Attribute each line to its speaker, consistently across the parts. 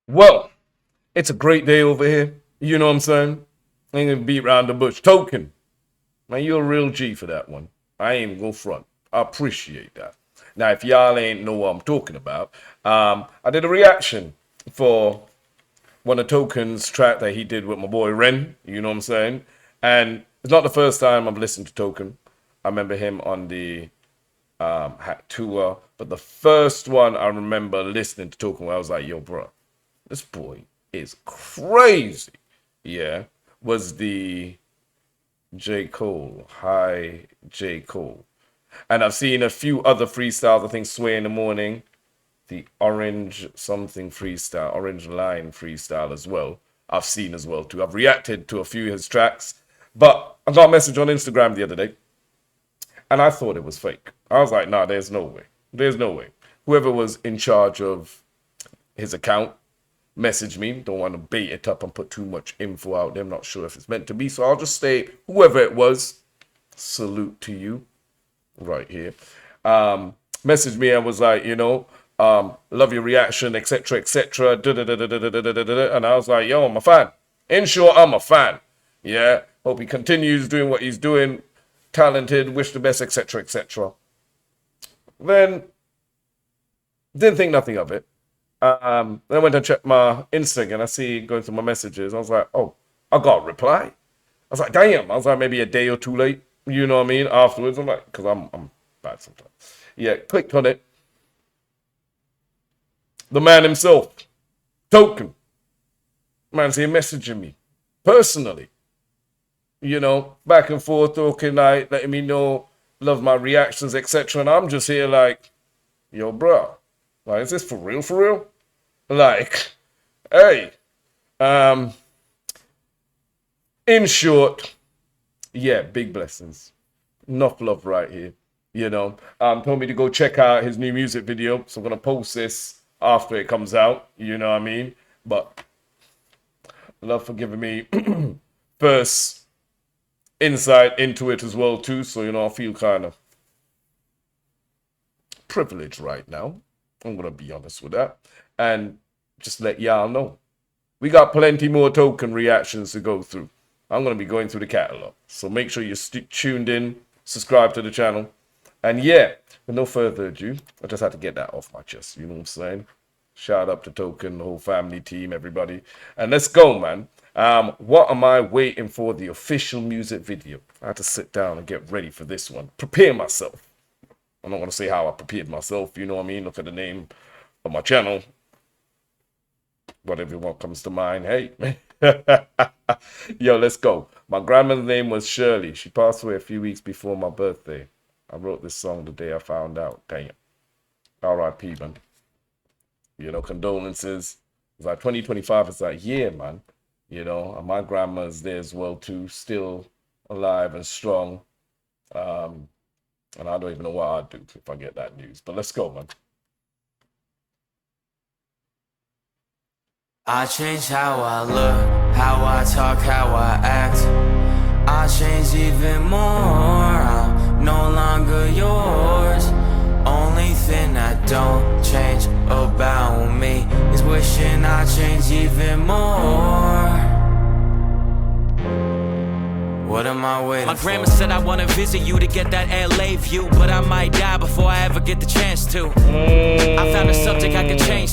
Speaker 1: Well, it's a great day over here. You know what I'm saying? Ain't gonna beat around the bush. Token, man, you're a real G for that one. I ain't gonna front. I appreciate that. Now, if y'all ain't know what I'm talking about, I did a reaction for one of Token's track that he did with my boy Ren. You know what I'm saying? And it's not the first time I've listened to Token. I remember him on the Hat tour, but the first one I remember listening to Token where I was like, yo, bro, this boy is crazy. Yeah, was the J. Cole, Hi J. Cole. And I've seen a few other freestyles, I think Sway in the Morning, the Orange something freestyle, Orange Line freestyle as well. I've seen as well too. I've reacted to a few of his tracks, but I got a message on Instagram the other day and I thought it was fake. I was like, nah, there's no way. There's no way. Whoever was in charge of his account messaged me. Don't want to bait it up and put too much info out there. I'm not sure if it's meant to be. So I'll just say, whoever it was, salute to you right here. Messaged me and was like, love your reaction, etc., etc. And I was like, yo, I'm a fan. In short, I'm a fan. Yeah. Hope he continues doing what he's doing. Talented, wish the best, etc., etc. Then didn't think nothing of it. Then I went and checked my Instagram. I see going through my messages. I was like, oh, I got a reply. I was like, damn. I was like, maybe a day or two late. You know what I mean? Afterwards, I'm like, because I'm bad sometimes. Yeah, clicked on it. The man himself, Token. Man's here messaging me personally. Back and forth, talking, like, letting me know, love my reactions, etc. And I'm just here like, yo, bro, like, is this for real, for real? Like, hey, in short, yeah, big blessings. Enough love right here, told me to go check out his new music video, so I'm going to post this after it comes out, you know what I mean? But love for giving me first insight into it as well too, so I feel kind of privileged right now. I'm gonna be honest with that, and just let y'all know we got plenty more Token reactions to go through. I'm gonna be going through the catalog, so make sure you're tuned in, subscribe to the channel, and yeah, with no further ado, I just had to get that off my chest. You know what I'm saying? Shout out to Token, the whole family team, everybody, and let's go, man. What am I waiting for? The official music video. I had to sit down and get ready for this one. Prepare myself. I'm not going to say how I prepared myself. You know what I mean? Look at the name of my channel. Whatever one comes to mind. Hey. Yo, let's go. My grandmother's name was Shirley. She passed away a few weeks before my birthday. I wrote this song the day I found out. Damn. R.I.P., man. Condolences. It's like 2025. It's like, yeah, man. And my grandma's there as well too, still alive and strong. And I don't even know what I'd do if I get that news. But let's go, man.
Speaker 2: I change how I look, how I talk, how I act. I change even more, I'm no longer yours. Only thing I don't change about me is wishing I change even more. What am I waiting for? My grandma said I wanna visit you to get that LA view, but I might die before I ever get the chance to. I found a subject I could change.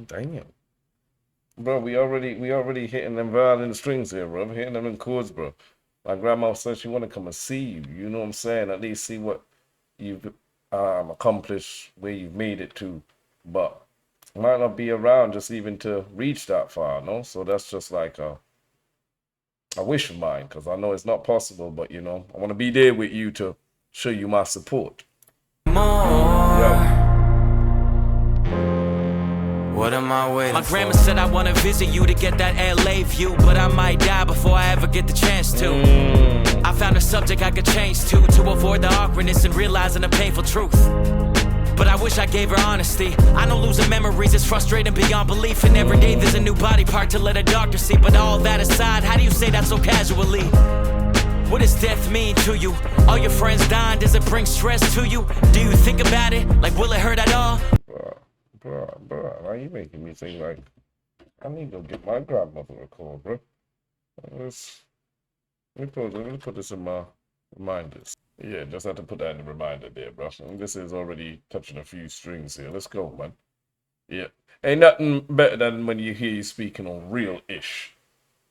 Speaker 1: Damn. Bro, we already hitting them violin strings here, bro. Hitting them in chords, bro. My grandma said she wanna come and see you. You know what I'm saying? At least see what you've accomplished, where you've made it to, but might not be around just even to reach that far, no? So that's just like a wish of mine, because I know it's not possible, but I want to be there with you to show you my support.
Speaker 2: More. What am I waiting for? My grandma said I want to visit you to get that LA view, but I might die before I ever get the chance to. I found a subject I could change to avoid the awkwardness and realizing the painful truth. But I wish I gave her honesty. I know losing memories is frustrating beyond belief, and every day there's a new body part to let a doctor see. But all that aside, how do you say that so casually? What does death mean to you? All your friends dying, does it bring stress to you? Do you think about it? Like, will it hurt at all?
Speaker 1: bro, why you making me think like I need to give my grandmother a call, bro? Let me put this in my reminders. Yeah, just have to put that in the reminder there, bro. This is already touching a few strings here. Let's go, man. Yeah. Ain't nothing better than when you hear you speaking on real ish.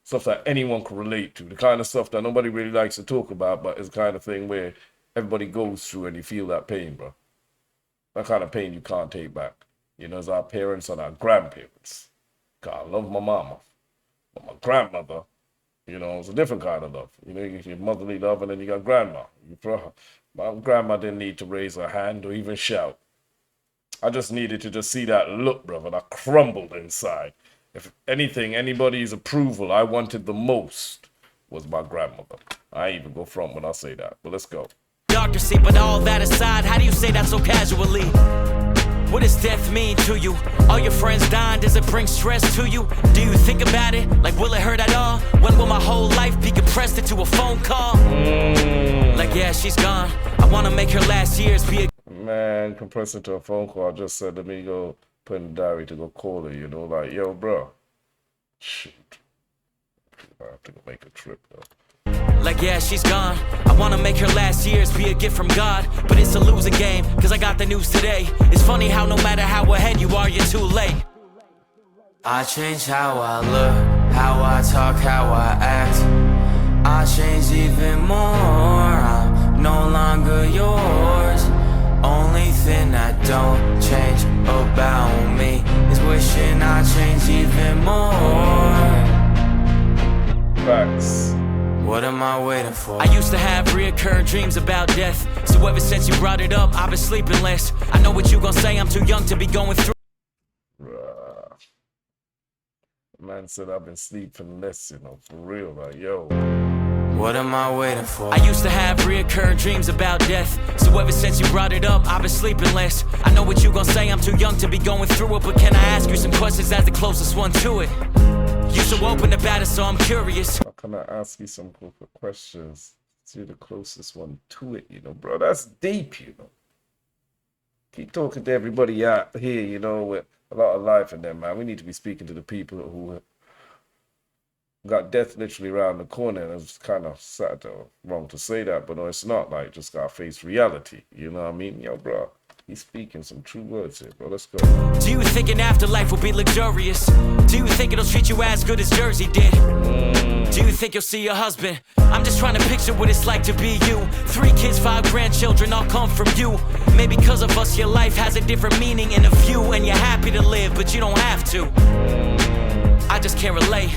Speaker 1: Stuff that anyone can relate to. The kind of stuff that nobody really likes to talk about, but it's the kind of thing where everybody goes through and you feel that pain, bro. That kind of pain you can't take back. You know, as our parents and our grandparents. God, I love my mama. But my grandmother, you know, it's a different kind of love. You know, you get your motherly love and then you got grandma. My grandma didn't need to raise her hand or even shout. I just needed to just see that look, brother. I crumbled inside. If anything, anybody's approval I wanted the most was my grandmother. I ain't even go front when I say that. But let's go.
Speaker 2: Doctor, but all that aside, how do you say that so casually? What does death mean to you? All your friends dying, does it bring stress to you? Do you think about it? Like, will it hurt at all? When will my whole life be compressed into a phone call? Like, yeah, she's gone. I wanna make her last years be a...
Speaker 1: Man, compressed into a phone call. I just said, let me go put in the diary to go call her, you know? Like, yo, bro. Shoot. I have to go make a trip, though.
Speaker 2: Like, yeah, she's gone. I wanna make her last years be a gift from God. But it's a losing game, cause I got the news today. It's funny how no matter how ahead you are, you're too late. I change how I look, how I talk, how I act. I change even more, I'm no longer yours. Only thing that don't change about me is wishing I changed even more.
Speaker 1: Facts.
Speaker 2: What am I waiting for? I used to have reoccurring dreams about death. So ever since you brought it up, I've been sleeping less. I know what you gon' say, I'm too young to be going through.
Speaker 1: Man said I've been sleeping less, you know, for real, like, yo.
Speaker 2: What am I waiting for? I used to have reoccurring dreams about death. So ever since you brought it up, I've been sleeping less. I know what you gon' say, I'm too young to be going through it. But can I ask you some questions as the closest one to it? You so open about it, so I'm curious.
Speaker 1: How can I ask you some questions? You're the closest one to it, you know, bro. That's deep, you know. Keep talking to everybody out here, you know, with a lot of life in them, man. We need to be speaking to the people who got death literally around the corner. And it's kind of sad or wrong to say that, but no, it's not. Like, just gotta face reality. You know what I mean? Yo, bro. He's speaking some true words here, bro. Let's go.
Speaker 2: Do you think an afterlife will be luxurious? Do you think it'll treat you as good as Jersey did? Do you think you'll see your husband? I'm just trying to picture what it's like to be you. 3 kids, 5 grandchildren, all come from you. Maybe because of us, your life has a different meaning and a view, and you're happy to live, but you don't have to. I just can't relate.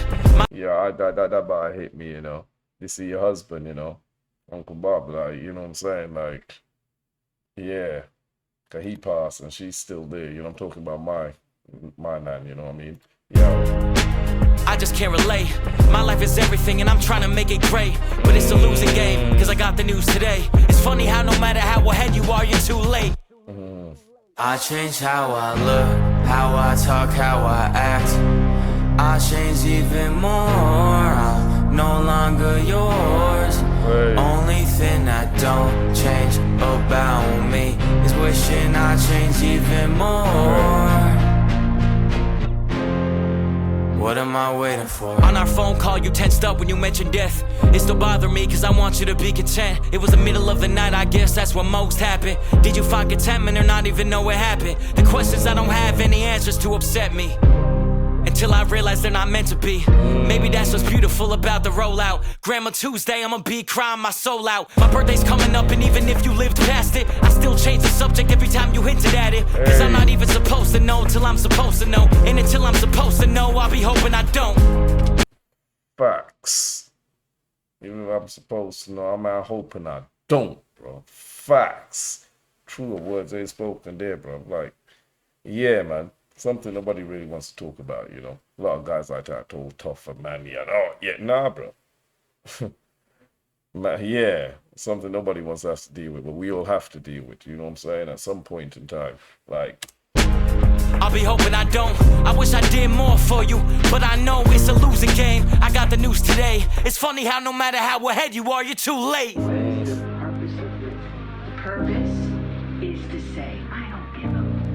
Speaker 1: Yeah, that bar hit me, you know. You see your husband, you know, Uncle Bob, like, you know what I'm saying? Like, yeah. Cause he passed and she's still there, you know. I'm talking about my nan, you know what I mean? Yo.
Speaker 2: I just can't relate. My life is everything and I'm trying to make it great. But it's a losing game, cause I got the news today. It's funny how no matter how ahead you are, you're too late. I change how I look, how I talk, how I act. I change even more, I'm no longer yours. Only thing that don't change about me is wishing I changed even more. What am I waiting for? On our phone call, you tensed up when you mentioned death. It still bothered me cause I want you to be content. It was the middle of the night, I guess that's what most happened. Did you find contentment or not even know what happened? The questions I don't have any answers to upset me. Until I realize they're not meant to be. Maybe that's what's beautiful about the rollout. Grandma Tuesday, I'ma be crying my soul out. My birthday's coming up and even if you lived past it, I still change the subject every time you hinted at it. Cause I'm not even supposed to know till I'm supposed to know. And until I'm supposed to know, I'll be hoping I don't.
Speaker 1: Facts. Even if I'm supposed to know, I'm out hoping I don't, bro. Facts. Truer words ain't spoken there, bro. Like, yeah, man. Something nobody really wants to talk about, you know. A lot of guys like that told tough and manly and nah, bro. Yeah, something nobody wants us to deal with, but we all have to deal with, you know what I'm saying? At some point in time, like.
Speaker 2: I'll be hoping I don't. I wish I did more for you, but I know it's a losing game. I got the news today. It's funny how no matter how ahead you are, you're too late.
Speaker 3: What is the purpose of it? The purpose is to say, I don't give a fuck.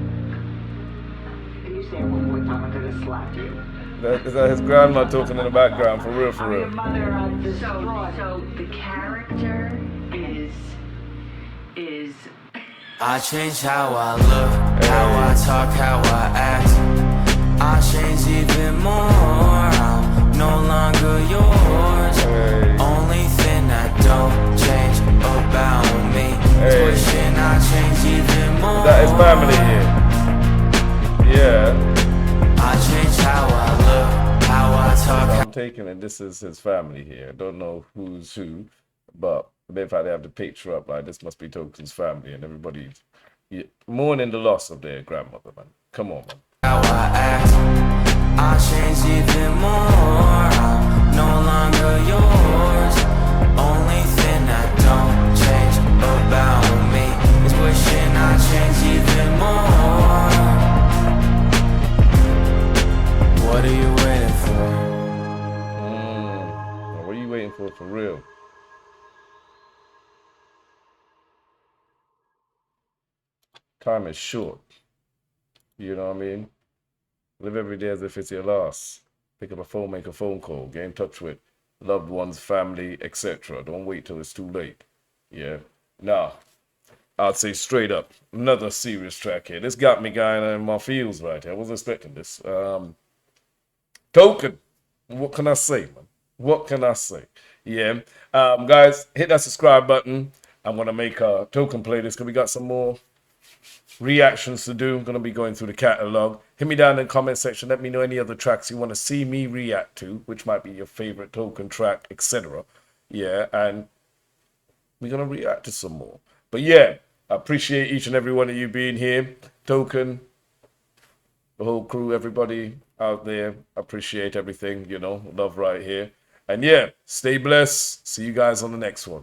Speaker 3: say it one more time, I'm gonna slap you.
Speaker 1: Is that his grandma talking in the background? For real, for
Speaker 3: I'm your
Speaker 1: real.
Speaker 3: mother on the
Speaker 4: So the character is
Speaker 2: I change how I look, how I talk, how I act. I change even more. I'm no longer yours. Only thing that don't change about me is wishing I change even more.
Speaker 1: That is family here. Yeah.
Speaker 2: I change how I look, how I talk.
Speaker 1: I'm taking it. This is his family here. Don't know who's who, but the mere fact they have the picture up, like this must be Token's family, and everybody's mourning the loss of their grandmother, man. Come on, man.
Speaker 2: How I act, I change even more. I'm no longer yours. Only thing that don't change about me is wishing I change even more. What are you waiting for?
Speaker 1: What are you waiting for real? Time is short. You know what I mean? Live every day as if it's your last. Pick up a phone, make a phone call, get in touch with loved ones, family, etc. Don't wait till it's too late. Yeah. Now, I'd say straight up, another serious track here. This got me going in my feels right here. I wasn't expecting this. Token. What can I say, man? What can I say? Yeah. Guys, hit that subscribe button. I'm gonna make a Token playlist because we got some more reactions to do. I'm going to be going through the catalog. Hit me down in the comment section. Let me know any other tracks you want to see me react to, which might be your favorite Token track, etc. Yeah, and we're going to react to some more. But yeah, I appreciate each and every one of you being here. Token, the whole crew, everybody out there. I appreciate everything, you know, love right here. And yeah, stay blessed. See you guys on the next one.